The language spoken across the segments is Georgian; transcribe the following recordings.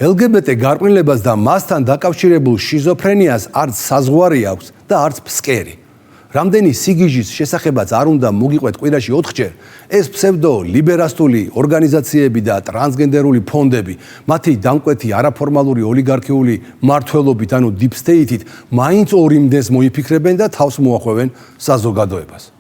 LGBT გარყვნილებას და მასთან დაკავშირებულ შიზოფრენიას არც საზღვარი აქვს და არც ფსკერი. Რამდენი სიგიჟის შესახებაც არ უნდა მოგიყვეთ კვირაში 4-ჯერ, ეს ფსევდო-ლიბერასტული ორგანიზაციები და ტრანსგენდერული ფონდები, მათი დამკვეთი არაფორმალური ოლიგარქიული მმართველობით, ანუ deep state-ით, მაინც ორიმდენს მოიფიქრებენ და თავს მოახვევენ საზოგადოებას.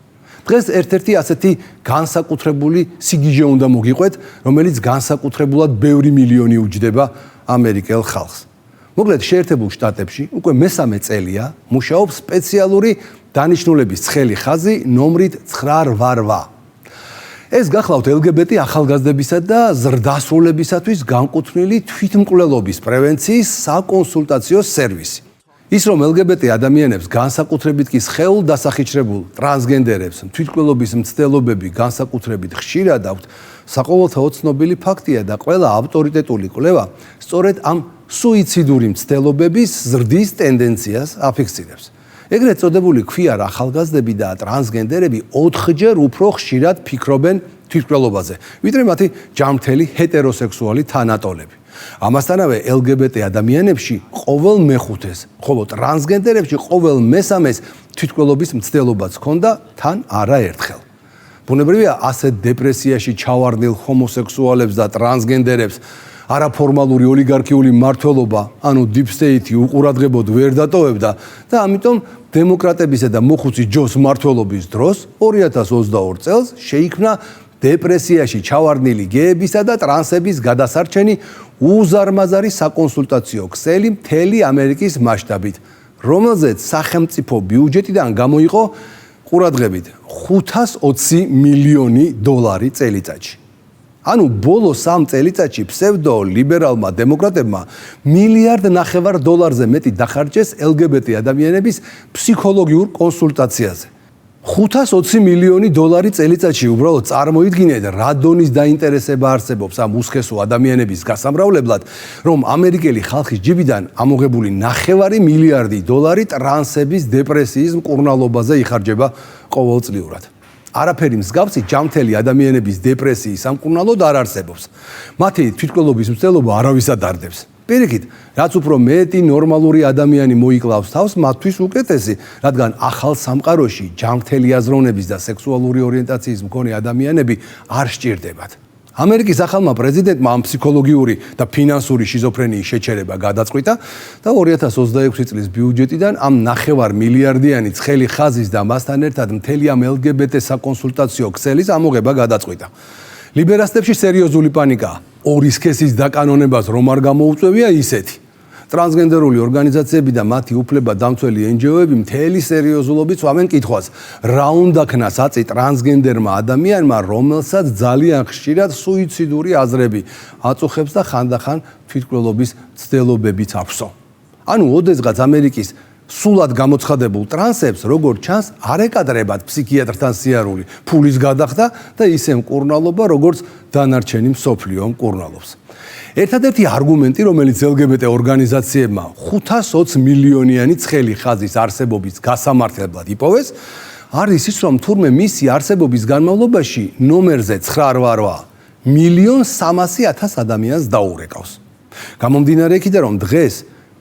დღეს ერთ-ერთი ასეთი განსაკუთრებული სიგიჟე უნდა მოგიყვეთ, რომელიც განსაკუთრებულად ბევრი მილიონი უჯდება ამერიკელ ხალხს. მოკლედ, შეერთებულ შტატებში უკვე მესამე წელია მუშაობს სპეციალური დანიშნულების ცხელი ხაზი ნომრით 988. ეს გახლავთ LGBT ახალგაზრდებისა და ზრდასრულებისათვის განკუთვნილი თვითმკვლელობის პრევენციის საკონსულტაციო სერვისი. ის რომ LGBT ადამიანებს განსაკუთრებით კი სხეულ დასახიჩრებულ ტრანსგენდერებს თვითმკვლელობის მცდელობები განსაკუთრებით ხშირად აქვთ, საყოველთაო ცნობილი ფაქტია და ყველა ავტორიტეტული კვლევა სწორედ ამ სუიციდური მცდელობების ზრდის ტენდენციას აფიქსირებს. ეგრეთ წოდებული ქვიარ ახალგაზრდები და ტრანსგენდერები 4-ჯერ უფრო ხშირად ფიქრობენ თვითმკვლელობაზე, ვიდრე მათი ჯანმრთელი ჰეტეროსექსუალი თანატოლები. ამასთანავე LGBT ადამიანებში ყოველ მეხუთეს, ხოლო ტრანსგენდერებში ყოველ მესამეს თვითმკვლელობის მცდელობაც ჰქონდა თან არაერთხელ. ბუნებრივია ასეთ დეპრესიაში ჩავარდნილ ჰომოსექსუალებს და ტრანსგენდერებს არაფორმალური ოლიგარქიული მმართველობა, ანუ deep state უყურადღებოდ ვერ დატოვებდა და ამიტომ დემოკრატებისა და მოხუცი ჯოს მმართველობის დროს 2022 წელს შეიქმნა დეპრესიაში ჩავარდნილი გეებისა და ტრანსების გადასარჩენი უზარმაზარი საკონსულტაციო ქსელი მთელი ამერიკის მასშტაბით, რომელზეც სახელმწიფო ბიუჯეტიდან გამოიყო ყურადღებით $520 მილიონი წელიწადში. ანუ ბოლო 3 წელიწადში ფსევდო-ლიბერალმა დემოკრატებმა $1.5 მილიარდზე მეტი დახარჯეს LGBT ადამიანების ფსიქოლოგიურ კონსულტაციაზე. $520 მილიონი წელიწადში უბრალოდ წარმოიდგინეთ, რა დონის დაინტერესება არსებობს ამ უსქესო ადამიანების გასამრავლებლად, რომ ამერიკელი ხალხის ჯიბიდან ამოღებული $500 მილიარდი ტრანსების დეპრესიის მკურნალობაზე იხარჯება ყოველწლიურად. არაფერი მსგავსი ჯანმრთელი ადამიანების დეპრესიის სამკურნალოდ არ არსებობს. მათი თვითმკვლელობის მცდელობა არავის არ დარდებს. პირიქით, რაც უფრო მეტი ნორმალური ადამიანი მოიკლავს თავს, მათთვის უკეთესი, რადგან ახალ სამყაროში ჯანმრთელი აზროვნების და სექსუალური ორიენტაციის მქონე ადამიანები არ სჭირდებათ. ამერიკის ახალმა პრეზიდენტმა ამ ფსიქოლოგიური და ფინანსური შიზოფრენიის შეჩერება გადაწყვიტა და 2026 წლის ბიუჯეტიდან ამ $500 მილიარდიანი ცხელი ხაზის და მასთან ერთად მთელი ამ LGBT საკონსულტაციო ქსელის ამოღება გადაწყვიტა. ლიბერასტებში სერიოზული პანიკაა. ორი სქესის დაკანონებას რომ არ გამოუწვევია ისეთი. ტრანსგენდერული ორგანიზაციები და მათი უფლება დამცველი NGO-ები მთელი სერიოზულობით სვამენ კითხვას, რა უნდა ქნას აწი ტრანსგენდერმა ადამიანმა, რომელსაც ძალიან ხშირად სუიციდური აზრები აწუხებს და ხანდახან თვითმკვლელობის მცდელობებიც აქვსო. ანუ ოდესღაც ამერიკის სულად გამოცხადებულ ტრანსებს, როგორც ჩანს, არ ეკადრებათ ფსიქიატრთან სიარული, ფულის გადახდა და ისე მკურნალობა, როგორც დანარჩენი მსოფლიო მკურნალობს. ერთადერთი არგუმენტი, რომელიც LGBT ორგანიზაციებმა $520 მილიონიანი ცხელი ხაზის არსებობის გასამართლებლად იპოვეს, არის ის, რომ თურმე მისი არსებობის განმავლობაში ნომერზე 988 1,300,000 ადამიანს დაურეკავს. გამომდინარე იქიდან, რომ დღეს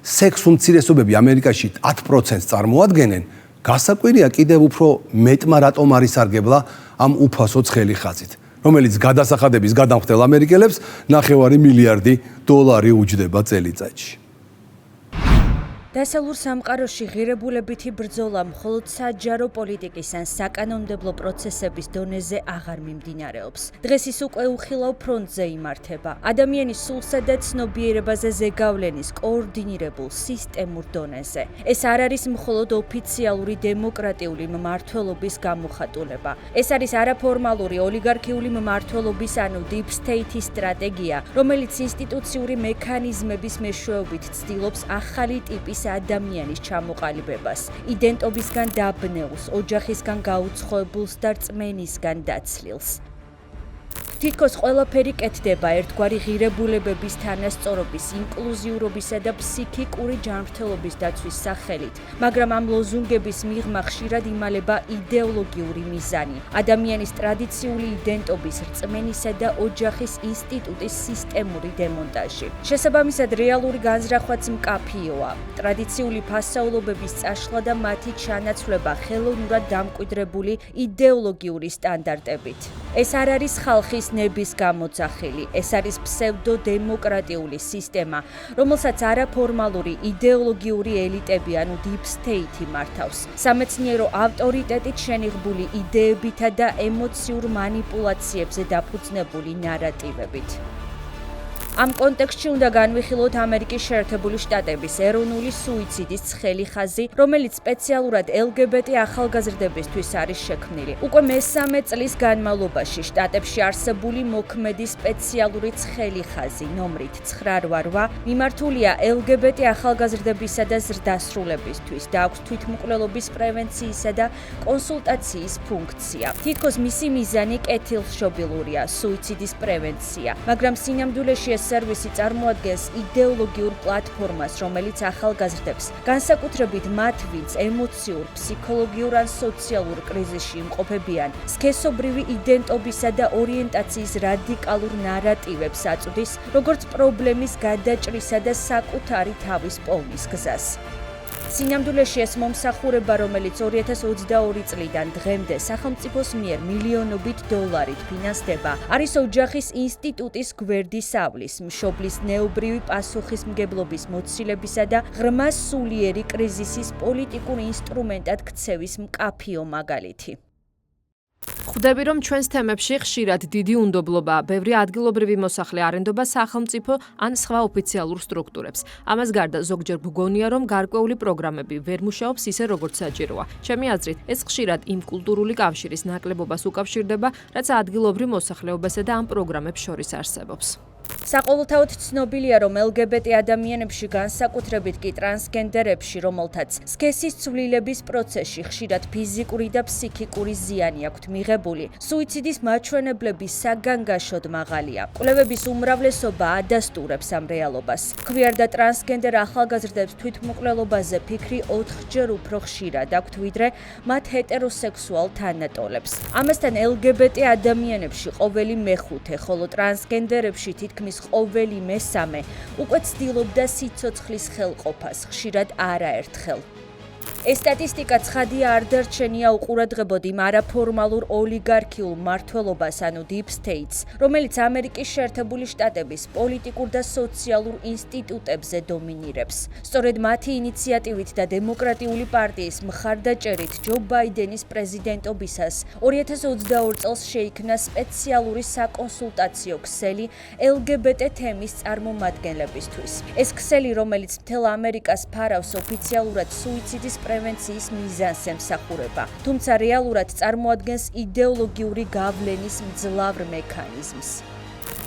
სექს უმცირესობები ამერიკაში 10%-ს წარმოადგენენ, გასაკვირია კიდევ უფრო მეტმა რატომ არის სარგებლა ამ უფასო ცხელი ხაზით, რომელიც გადასახადების გადამხდელ ამერიკელებს $500 მილიარდი უჯდება წელიწადში. დასავლურ სამყაროში ღირებულებითი ბრძოლა მხოლოდ საჯარო პოლიტიკის ან საკანონმდებლო პროცესების დონეზე აღარ მიმდინარეობს. დღეს ის უკვე უხილავ ფრონტზე იმართება. ადამიანის სულსა და ცნობიერებაზე ზეგავლენის კოორდინირებულ სისტემურ დონეზე. ეს არ არის მხოლოდ ოფიციალური დემოკრატიული მმართველობის გამოხატულება. ეს არის არაფორმალური ოლიგარქიული მმართველობის, ანუ deep state-ის სტრატეგია, რომელიც ინსტიტუციური მექანიზმების მეშვეობით ცდილობს ახალი ტიპის ადამიანის ჩამოყალიბებას, იდენტობისგან დაბნეულს, ოჯახისგან გაუცხოებულს და რწმენისგან დაცლილს. თითქოს ყველაფერი კეთდება ერთგვარი ღირებულებების თანასწორობის, ინკლუზიურობისა და ფსიქიკური ჯანმრთელობის დაცვის სახელით, მაგრამ ამ ლოზუნგების მიღმა ხშირად იმალება იდეოლოგიური მიზანი, ადამიანის ტრადიციული იდენტობის რწმენისა და ოჯახის ინსტიტუტის სისტემური დემონტაჟი. შესაბამისად, რეალური განზრახვაც მკაფიოა. ტრადიციული ფასაულობების წაშლა და მათი ჩანაცვლება ხელოვნურად დამკვიდრებული იდეოლოგიური სტანდარტებით. ეს არ არის ხალხის ნების გამოძახილი, ეს არის ფსევდოდემოკრატიული სისტემა, რომელსაც არაფორმალური იდეოლოგიური ელიტები, ანუ deep state მართავს. სამეცნიერო ავტორიტეტით შენიღბული იდეებითა და ემოციურ მანიპულაციებზე დაფუძნებული ნარატივებით. ამ კონტექსტში უნდა განვიხილოთ ამერიკის შეერთებული შტატების ეროვნული სუიციდის ცხელი ხაზი, რომელიც სპეციალურად LGBT ახალგაზრდებისთვის არის შექმნილი. უკვე მესამე წლის განმავლობაში შტატებში არსებული მოქმედი სპეციალური ცხელი ხაზი ნომრით 988 მიმართულია LGBT ახალგაზრდებისა და ზრდასრულებისთვის და აქვს თვითმკვლელობის პრევენციისა და კონსულტაციის ფუნქცია. თითქოს მისი მიზანი კეთილშობილურია, სუიციდის პრევენცია, მაგრამ სინამდვილეში ეს სერვისი წარმოადგენს იდეოლოგიურ პლატფორმას, რომელიც ახალგაზრდებს, განსაკუთრებით მათ, ვინც ემოციურ, ფსიქოლოგიურ ან სოციალურ კრიზისში იმყოფებიან, სქესობრივი იდენტობისა და ორიენტაციის რადიკალურ ნარატივებს აწვდის, როგორც პრობლემის გადაჭრისა და საკუთარი თავის პოვნის გზას. სინამდვილეში ეს მომსახურება, რომელიც 2022 წლიდან დღემდე სახელმწიფოს მიერ მილიონობით დოლარით ფინანსდება, არის ოჯახის ინსტიტუტის გვერდისავლის, მშობლის ნეობრივი პასუხისმგებლობის მოცილებისა და ღრმა სულიერი კრიზისის პოლიტიკურ ინსტრუმენტად ქცევის მკაფიო მაგალითი. ხვდები, რომ ჩვენს თემებში ხშირად დიდი უნდობლობაა ბევრი ადგილობრივი მოსახლე არ ენდობა სახელმწიფო ან სხვა ოფიციალურ სტრუქტურებს. ამას გარდა ზოგჯერ გგონია, რომ გარკვეული პროგრამები ვერ მუშაობს ისე, როგორც საჭიროა. ჩემი აზრით, ეს ხშირად იმ კულტურული კავშირის ნაკლებობას უკავშირდება, რაც ადგილობრივ მოსახლეობასა და ამ პროგრამებს შორის არსებობს. საყოველთაოდ ცნობილია, რომ LGBT ადამიანებში, განსაკუთრებით კი ტრანსგენდერებში, რომელთაც სქესის ცვლილების პროცესში ხშირად ფიზიკური და ფსიქიკური ზიანი აქვთ მიღებული, სუიციდის მაჩვენებლები საგანგაშოდ მაღალია. კვლევების უმრავლესობა ადასტურებს ამ რეალობას. ქვიარ და ტრანსგენდერ ახალგაზრდებს თვითმკვლელობაზე ფიქრი 4-ჯერ უფრო ხშირად აქვთ, ვიდრე მათ ჰეტეროსექსუალ თანატოლებს. ამასთან LGBT ადამიანებში ყოველი მეხუთე, ხოლო ტრანსგენდერებში თითქმის ყოველი მესამე უკვე ცდილობდა სიცოცხლის ხელყოფას, ხშირად არაერთხელ. ეს სტატისტიკა ცხადია არ დარჩენია უყურადღებოდ იმ არაფორმალურ ოლიგარქიულ მმართველობას, ანუ deep states, რომელიც ამერიკის შეერთებული შტატების პოლიტიკურ და სოციალურ ინსტიტუტებზე დომინირებს. სწორედ მათი ინიციატივით და დემოკრატიული პარტიის მხარდაჭერით ჯო ბაიდენის პრეზიდენტობისას 2022 წელს შეიქმნა სპეციალური საკონსულტაციო ქსელი LGBT თემის წარმომადგენლებისთვის. ეს ქსელი, რომელიც მთელ ამერიკას ფარავს ოფიციალურად სუიციდის პრევენციის მიზანს ემსახურება, თუმცა რეალურად წარმოადგენს იდეოლოგიური გავლენის მძლავრ მექანიზმს.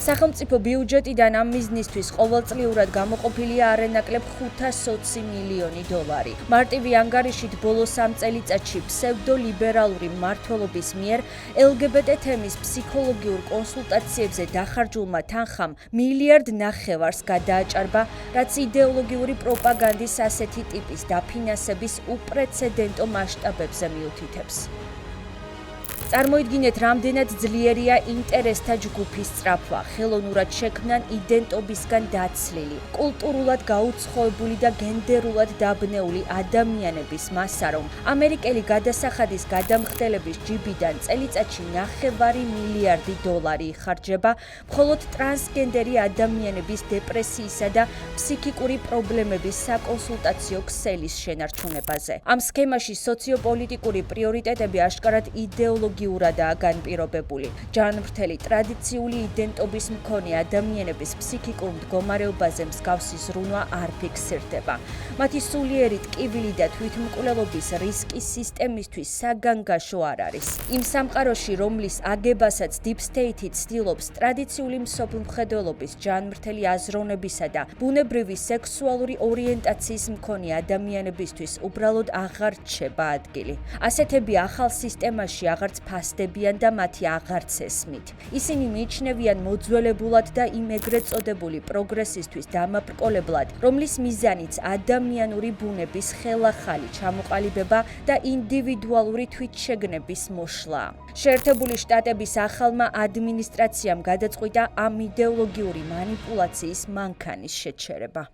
სახელმწიფო ბიუჯეტიდან ამ მიზნისთვის ყოველწლიურად გამოყოფილია არანაკლებ 520 მილიონი დოლარი. მარტივი ანგარიშით ბოლო 3 წელიწადში ფსევდოლიბერალური მმართველობის მიერ LGBT თემის ფსიქოლოგიურ კონსულტაციებზე დახარჯულმა თანხამ 1,5 მილიარდს გადააჭარბა, რაც იდეოლოგიური პროპაგანდის ასეთი ტიპის დაფინანსების უპრეცედენტო მასშტაბებზე მიუთითებს. წარმოიდგინეთ, რამდენად ძლიერია ინტერესთა ჯგუფის სწრაფვა, ხელოვნურად შექმნან იდენტობისგან დაცლილი, კულტურულად გაუცხოებული და გენდერულად დაბნეული ადამიანების მასა, რომ ამერიკელი გადასახადის გადამხდელების ჯიბიდან წელიწადში 9 მილიარდი დოლარი იხარჯება მხოლოდ ტრანსგენდერი ადამიანების დეპრესიისა და ფსიქიკური პრობლემების საკონსულტაციო ქსელის შენარჩუნებაზე. ამ სქემაში სოციოპოლიტიკური პრიორიტეტები აშკარად იდეოლოგიურადაა განპირობებული. ჯანმრთელი ტრადიციული იდენტობის მქონე ადამიანების ფსიქიკურ მდგომარეობაზე მსგავსი ზრუნვა არ ფიქსირდება. მათი სულიერი ტკივილი და თვითმკვლელობის რისკი სისტემისთვის საგანგაშო არ არის. იმ სამყაროში, რომლის აგებასაც Deep State ცდილობს, ტრადიციული მსოფლმხედველობის, ჯანმრთელი აზროვნებისა და ბუნებრივი სექსუალური ორიენტაციის მქონე ადამიანებისთვის უბრალოდ აღარ რჩება ადგილი. ასეთები ახალ სისტემაში აღარც ფასდებიან და მათი აღარც ესმით. ისინი მიიჩნევიან მოძველებულად და იმ ეგრეთ წოდებული პროგრესისთვის დამაბრკოლებლად, რომლის მიზანიც ადამიანური ბუნების ხელახალი ჩამოყალიბება და ინდივიდუალური თვითშეგნების მოშლა. შეერთებული შტატების ახალმა ადმინისტრაციამ გადაწყვიტა ამ იდეოლოგიური მანიპულაციის მანქანის შეჩერება.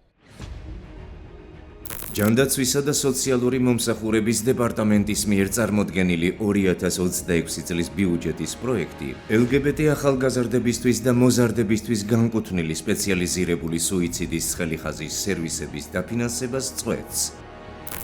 ჯანდაცვისა და სოციალური მომსახურების დეპარტამენტის მიერ წარმოდგენილი 2026 წლის ბიუჯეტის პროექტი LGBT ახალგაზრდებისთვის და მოზარდებისთვის განკუთვნილი სპეციალიზირებული სუიციდის ხელიხაზის სერვისების დაფინანსებას წყვეტს.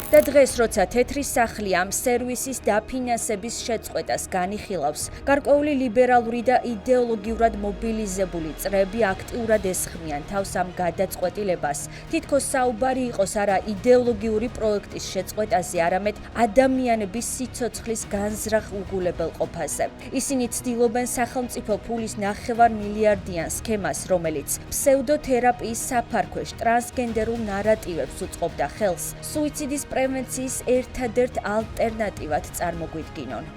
და დღეს, როცა თეთრი სახლი ამ სერვისის დაფინანსების შეწყვეტას განიხილავს, გარკვეული ლიბერალური და იდეოლოგიურად მობილიზებული წრეები აქტიურად ესხმიან თავს ამ გადაწყვეტილებას. თითქოს საუბარი იყოს არა იდეოლოგიური პროექტის შეწყვეტაზე, არამედ ადამიანების სიცოცხლის განზრახ უგულებელყოფაზე. ისინი ცდილობენ სახელმწიფო ფულის 9 მილიარდიან სქემას, რომელიც ფსევდოთერაპიის საფარქვეშ ტრანსგენდერულ ნარატივებს უწყობდა ხელს, სუიციდის პრევენციის ერთადერთ ალტერნატივად წარმოგვიდგინონ.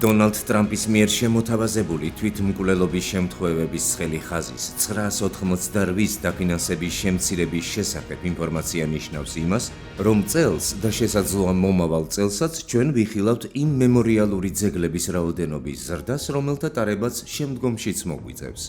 დონალდ ტრამპის მიერ შემოთავაზებული თვითმკვლელობის შემთხვევების ხელიხაზის 988 დაფინანსების შემცირების შესახებ ინფორმაცია ნიშნავს იმას, რომ წელს და შესაძლოა მომავალ წელსაც ჩვენ ვიხილავთ იმ მემორიალური ძეგლების რაოდენობის ზრდას, რომელთა ტარებაც შემდგომშიც მოგვიწევს.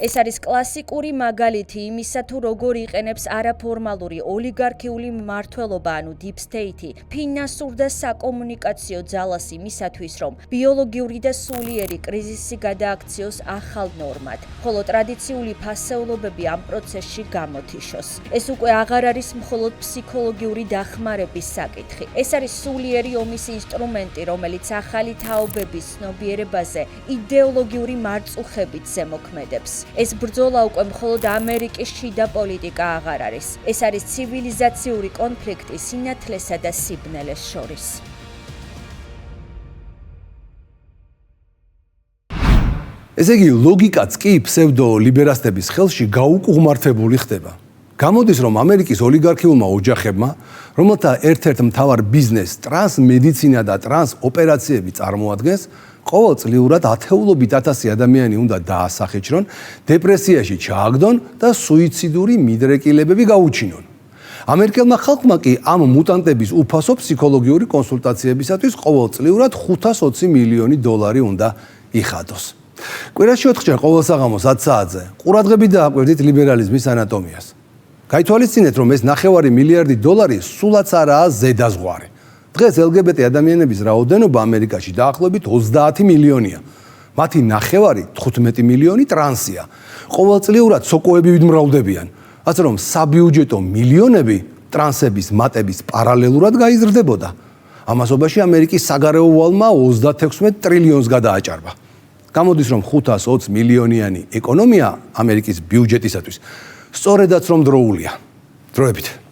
ეს არის კლასიკური მაგალითი იმისა, თუ როგორ იყენებს არაფორმალური ოლიგარქიული მმართველობა, ანუ deep state, ფინანსურ და საკომუნიკაციო ძალას იმისათვის, რომ ბიოლოგიური და სულიერი კრიზისი გადააქციოს ახალ ნორმად, ხოლო ტრადიციული ფასეულობები ამ პროცესში გამოთიშოს. ეს უკვე აღარ არის მხოლოდ ფსიქოლოგიური დახმარების საკითხი. ეს არის სულიერი ომის ინსტრუმენტი, რომელიც ახალი თაობების ცნობიერებაზე იდეოლოგიური მარწუხებით ზემოქმედებს. ეს ბრძოლა უკვე მხოლოდ ამერიკის შიდა პოლიტიკა აღარ არის. ეს არის ცივილიზაციური კონფლიქტი სინათლესა და სიბნელეს შორის. ესე იგი, ლოგიკაც კი ფსევდოლიბერასტების ხელში გაუკუღმართებული ხდება. გამოდის, რომ ამერიკის ოლიგარქიულმა ოჯახებმა, რომელთა ერთ-ერთ მთავარ ბიზნესს ტრანსმედიცინა და ტრანსოპერაციები წარმოადგენს, ყოველწლიურად ათეულობით ათასი ადამიანი უნდა დაასახეჭრონ, დეპრესიაში ჩააგდონ და სუიციდური მიდრეკილებები გაუჩინონ. ამერიკელმა ხალხმა კი ამ მუტანტების უფასო ფსიქოლოგიური კონსულტაციებისათვის ყოველწლიურად $520 მილიონი უნდა იხადოს. კვირაში 4-ჯერ ყოველ საღამოს 10 საათზე ყურადღებით დააკვირდით ლიბერალიზმის ანატომიას. გაითვალისწინეთ, რომ ეს $9 მილიარდი სულაც არაა ზედაზღვარი. დღეს LGBT ადამიანების რაოდენობა ამერიკაში დაახლოებით 30 მილიონია. მათი 9 15 მილიონი ტრანსია. ყოველწლიურად სოკოები ვიმრავლდებიან. ასე რომ საბიუჯეტო მილიონები ტრანსების მატების პარალელურად გაიზრდებოდა. ამასობაში ამერიკის საგარეო ვალმა 36 ტრილიონს გადააჭარბა. გამოდის, რომ 520 მილიონიანი ეკონომია ამერიკის ბიუჯეტისათვის სწორედაც რომ დროულია. დროებით.